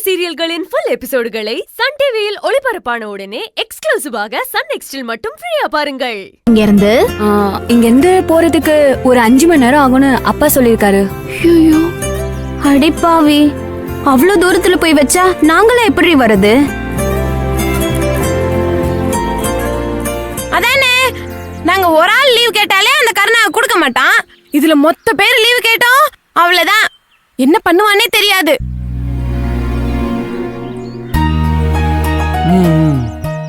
சீரியல்களின் full எபிசோடுகளை Sun டிவியில் ஒளிபரப்பான உடனே எக்ஸ்க்ளூசிவாக சன் நெக்ஸ்டில் மட்டும் ஃப்ரீயா பாருங்கள். இங்க இருந்து போறதுக்கு ஒரு 5 மணி நேரம் ஆகும்னு அப்பா சொல்லிருக்காரு. ஐயோ அடிப்பாவி, அவ்வளவு தூரத்துல போய் வச்சா நாங்களே எப்படி வரது? அதானே, நாங்க ஒரு ஆள் லீவ் கேட்டாலே அந்த கருணா கொடுக்க மாட்டான். இதுல மொத்த பேர் லீவ் கேட்டோம், அவ்வளவுதான். என்ன பண்ணுவானே தெரியாது.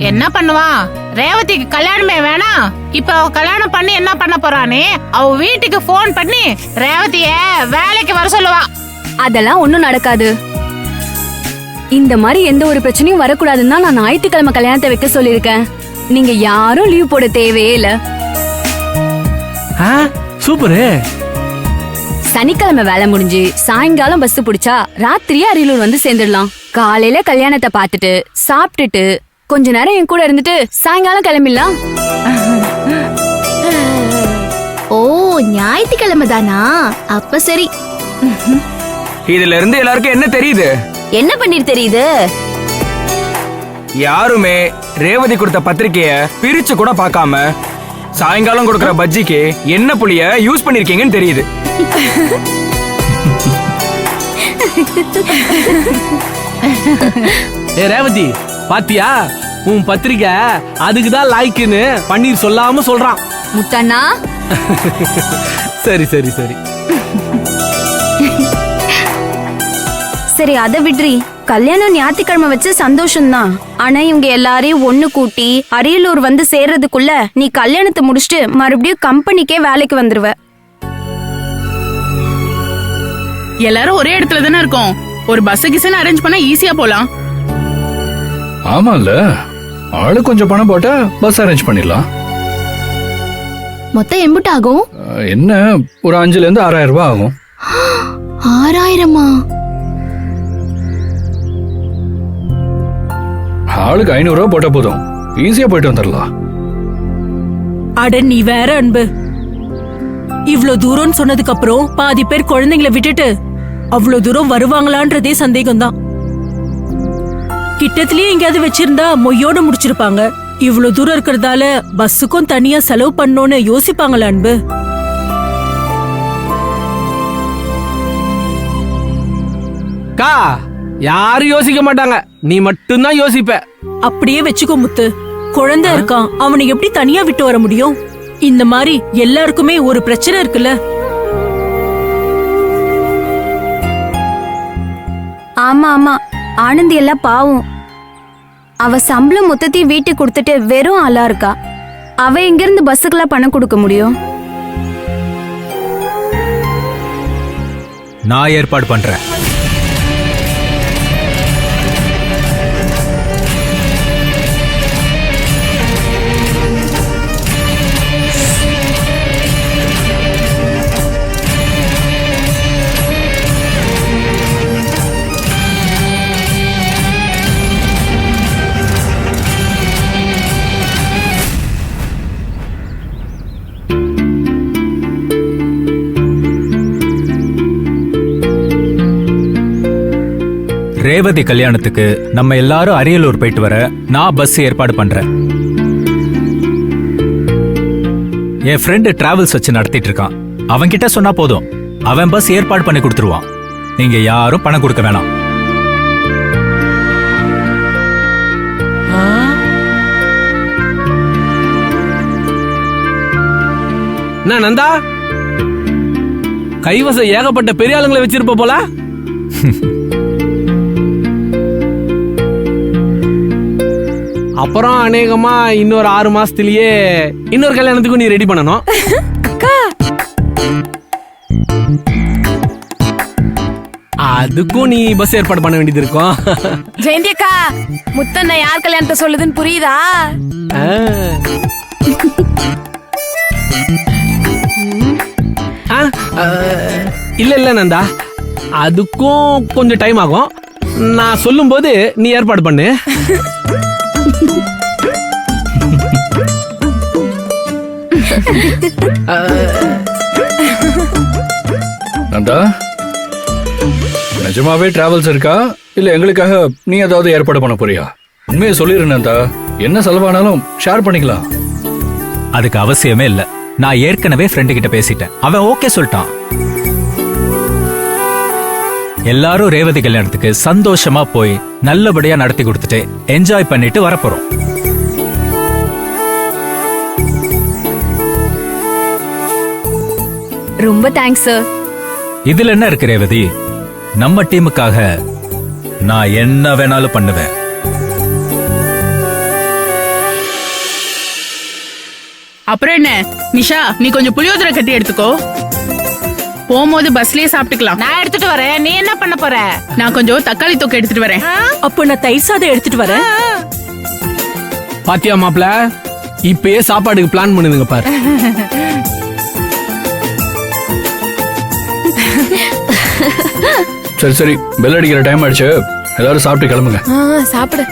என்ன பண்ணுவான்? ரேவதிக்கு கல்யாணமே வேணாம். இப்ப அவ கல்யாணம் பண்ணி என்ன பண்ண போறானே? அவ வீட்டுக்கு போன் பண்ணி ரேவதிய வேலைக்கு வர சொல்லுவா. அதெல்லாம் ஒண்ணும் நடக்காது. இந்த மாதிரி எந்த ஒரு பிரச்சனையும் வரக்கூடாதுன்னு தான் நான் ஞாயிற்றுக்கிழமை கல்யாணத்தை வைக்க சொல்லிருக்கேன். நீங்க யாரும் லீவ் போட தேவையே இல்ல. சூப்பரு. சனிக்கிழமை வேலை முடிஞ்சு சாயங்காலம் பஸ் பிடிச்சா ராத்திரியே அரியலூர் வந்து சேர்ந்துடலாம். காலையில கல்யாணத்தை பார்த்துட்டு சாப்பிட்டுட்டு கொஞ்ச நேரம் என் கூட இருந்துட்டு சாயங்காலம் கிளம்பிடலாம். ஓ, ஞாயிற்றுக்கிழமை தானா? அப்ப சரி. இதுல இருந்து எல்லாருக்கும் என்ன தெரியுது? என்ன பண்ணிட்டு தெரியுது? யாருமே ரேவதி கொடுத்த பத்திரிக்கைய பிரிச்சு கூட பார்க்காம சாயங்காலம் கொடுக்கற பஜ்ஜிக்கு என்ன புளிய யூஸ் பண்ணிருக்கீங்கன்னு தெரியுது. ரேவதி பாத்தியா, உன் பத்திரிக்கை அதுக்குதான் லாய்க்குன்னு பன்னீர் சொல்லாம சொல்றான். முத்தண்ணா. சரி சரி சரி சரி, அதை விட்ரி. கல்யாணம் ஞாயிற்றுக்கிழமை வச்சு சந்தோஷம்தான். ஆனா இவங்க எல்லாரையும் ஒண்ணு கூட்டி அரியலூர் வந்து சேர்றதுக்குள்ள நீ கல்யாணத்தை முடிச்சுட்டு மறுபடியும் கம்பெனிக்கே வேலைக்கு வந்துருவ. எல்லாரும் ஒரே இடத்துல தானே இருக்கோம். ஒரு பஸ் கிசன் அரேஞ்ச் பண்ணா ஈஸியா போலாம். ஆமால, ஆளு கொஞ்சம் பணம் போட்டா பஸ் அரேஞ்ச் பண்ணிடலாம். மொத்தம் எம்புட்டு ஆகும்? என்ன, ஒரு 5,000 இருந்து 6,000 ரூபாய் ஆகும். 6,000-ஆ? ஆளுக்கு 500 ரூபாய் போட்டா போதும், ஈஸியா போயிட்டு வந்துடலாம். அட நீ வேற அன்பு, இவ்ளோ தூரம் சொன்னதுக்கு அப்புறம் பாதி பேர் குழந்தைங்களை விட்டுட்டு அவ்வளவு தூரம் வருவாங்களான்றதே சந்தேகம்தான். கிட்டத்திலேயே எங்கேயாவது வச்சிருந்தா மொய்யோட முடிச்சிருப்பாங்க. இவ்வளவு தூரம் இருக்கிறதால பஸ்ஸுக்கும் தனியா செலவு பண்ணோன்னு யோசிப்பாங்களா அன்பு? கா, யாரும் யோசிக்க மாட்டாங்க, நீ மட்டும்தான் யோசிப்ப. அப்படியே வச்சுக்கோ முத்து. குழந்தை இருக்கான், அவனை எப்படி தனியா விட்டு வர முடியும்? இந்த மாதிரி எல்லாருக்குமே ஒரு பிரச்சனை இருக்குல்ல. ஆமா ஆமா, ஆனந்தி எல்லாம் பாவம். அவ சம்பளம் மொத்தத்தையும் வீட்டுக்கு கொடுத்துட்டு வெறும் ஆளா இருக்கா. அவ எங்க இருந்து பஸ்ஸுக்கெல்லாம் பணம் கொடுக்க முடியும்? நான் ஏற்பாடு பண்றேன். ரேவதி கல்யாணத்துக்கு நம்ம எல்லாரும் அரியலூர் போயிட்டு வர நான் பஸ் ஏற்பாடு பண்றேன். என் ஃப்ரெண்டு டிராவல்ஸ் வச்சு நடத்திட்டு இருக்கான். அவன்கிட்ட சொன்னா போதும், அவன் பஸ் ஏற்பாடு பண்ணி கொடுத்துருவான். நீங்க யாரும் பணம் கொடுக்க வேணாம். என்ன நந்தா, கைவசம் ஏகப்பட்ட பெரிய ஆளுங்களை வச்சிருப்ப போல. அப்புறம் அநேகமா இன்னொரு 6 மாசத்திலேயே இன்னொரு கல்யாணத்துக்கும் நீ ரெடி பண்ணணும். அதுக்கும் நீ பஸ் ஏற்பாடு பண்ண வேண்டியது இருக்கும். ஜெயந்தி அக்கா, முத்தண்ண யார் கல்யாணத்தை சொல்லுதுன்னு புரியுதா? இல்ல இல்ல நந்தா, அதுக்கும் கொஞ்சம் டைம் ஆகும். நான் சொல்லும் போது நீ ஏற்பாடு பண்ணு. நந்தா, நிஜமாவே டிராவல்ஸ் இருக்கா இல்ல எங்களுக்காக நீ ஏதாவது ஏற்பாடு பண்ண போறியா? உண்மையை சொல்லிருந்தா என்ன செலவானாலும் ஷேர் பண்ணிக்கலாம். அதுக்கு அவசியமே இல்ல. நான் ஏற்கனவே ஃப்ரெண்டு கிட்ட பேசிட்டேன். அவன் ஓகே சொல்லிட்டான். எல்லாரும் ரேவதி கல்யாணத்துக்கு சந்தோஷமா போய் நல்லபடியா நடத்தி கொடுத்துட்டு என்ஜாய் பண்ணிட்டு வரப்போறோம். ரொம்ப தேங்க்ஸ் சார். இதுல என்ன இருக்கு ரேவதி? நம்ம டீமுக்காக நான் என்ன வேணாலும் பண்ணுவேன். அப்புறம் என்ன நிஷா, நீ கொஞ்சம் புளியோதரை கட்டி எடுத்துக்கோ. போகும்போது பஸ்லயே சாப்பிட்டுக்கலாம். நான் எடுத்துட்டு வரேன். நீ என்ன பண்ண போற? நான் கொஞ்சம் தக்காளி தொக்கு எடுத்துட்டு வரேன். அப்போ நான் தயிர் சாதம் எடுத்துட்டு வரேன். பாத்தியா மாப்ள, இப்பயே சாப்பாடுக்கு பிளான் பண்ணுதுங்க பாரு. சரி சரி, பெல் அடிக்கிற டைம் ஆயிடுச்சு. எல்லாரும் சாப்பிட்டு கிளம்புங்க. சாப்பிடு.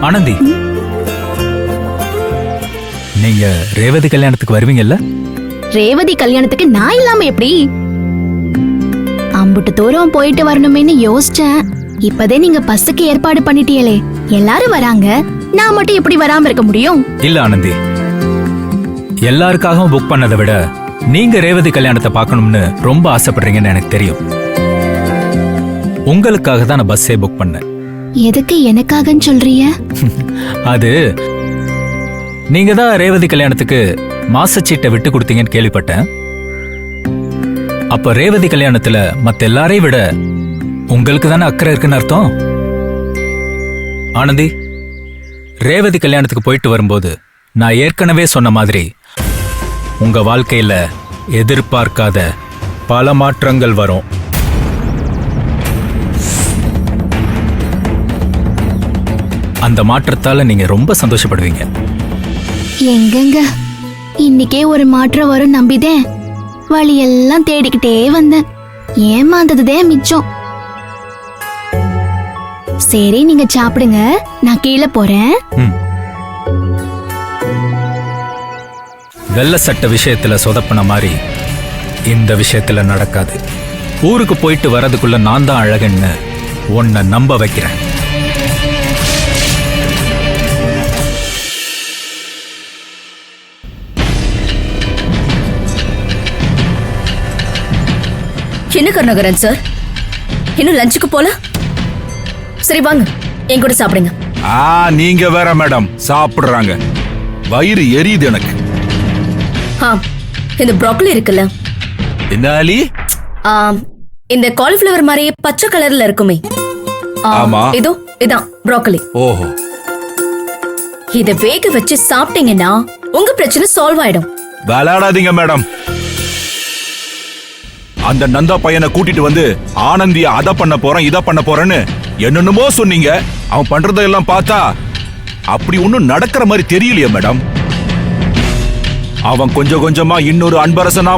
ஆனந்தி, நீங்க ரேவதி கல்யாணத்துக்கு வருவீங்கல்ல? ரேவதி கல்யாணத்துக்கு நான் இல்லாம எப்படி? அம்புட்டு தூரம் போயிட்டு வரணுமேன்னு யோசிச்சேன். இப்பதே நீங்க பஸ்ஸுக்கு ஏற்பாடு பண்ணிட்டீங்களே, எல்லாரும் வராங்க, நான் மட்டும் எப்படி வராம இருக்க முடியும்? இல்ல ஆனந்தி, எல்லாருக்காகவும் புக் பண்ணதை விட நீங்க ரேவதி கல்யாணத்தை பார்க்கணும்னு ரொம்ப ஆசைப்படுறீங்கன்னு எனக்கு தெரியும். உங்களுக்காக தான் நான் பஸ்ஸே புக் பண்ணேன். எதுக்கு எனக்காகன்னு சொல்றீங்க? அது நீங்க தான் ரேவதி கல்யாணத்துக்கு மாசச்சீட்டை விட்டு கொடுத்தீங்கன்னு கேள்விப்பட்டேன். அப்ப ரேவதி கல்யாணத்துல மத்த எல்லாரையும் விட உங்களுக்கு தானே அக்கறை இருக்குன்னு அர்த்தம். ஆனந்தி, ரேவதி கல்யாணத்துக்கு போயிட்டு வரும்போது நான் ஏற்கனவே சொன்ன மாதிரி உங்க வாழ்க்கையில எதிர்பார்க்காத பல மாற்றங்கள் வரும். அந்த மாற்றத்தால நீங்க ரொம்ப சந்தோஷப்படுவீங்க. எங்கங்க இன்னைக்கே ஒரு மாற்றம் வரும் நம்பிதேன் வழியெல்லாம் தேடிக்கிட்டே வந்தேன். ஏமாந்ததுதே மிச்சம். சரி, நீங்க சாப்பிடுங்க, நான் கீழே போறேன். வெள்ள சட்ட விஷயத்துல சொதப்பின மாதிரி இந்த விஷயத்துல நடக்காது. ஊருக்கு போயிட்டு வரதுக்குள்ள நான் தான் அழகன்னு உன்னை நம்ப வைக்கிறேன். என்ன கருணாகரன் சார், இன்னும் லஞ்சுக்கு போல? சரி வாங்க, என் கூட சாப்பிடுங்க. நீங்க வேற மேடம், சாப்பிடுறாங்க, வயிறு எரியுது எனக்கு. இந்த ப்ரோக்கலி இருக்குல்ல, என்னாலி? இந்த காலிஃபிளவர் மாதிரியே பச்சை கலர்ல இருக்குமே. ஆமா, இதோ இதான் ப்ரோக்கலி. ஓஹோ, இத வேக வச்சு சாப்பிட்டீங்கன்னா உங்க பிரச்சனை சால்வ் ஆயிடும். விளையாடாதீங்க மேடம். அந்த நந்தா பையனை கூட்டிட்டு வந்து ஆனந்திய அத பண்ண போறேன் இத பண்ண போறேன்னு என்னென்னமோ சொன்னீங்க. அவன் பண்றதெல்லாம் பார்த்தா அப்படி ஒண்ணும் நடக்கிற மாதிரி தெரியலையே மேடம். அவன் கொஞ்சம் கொஞ்சமா இன்னொரு அன்பரசனா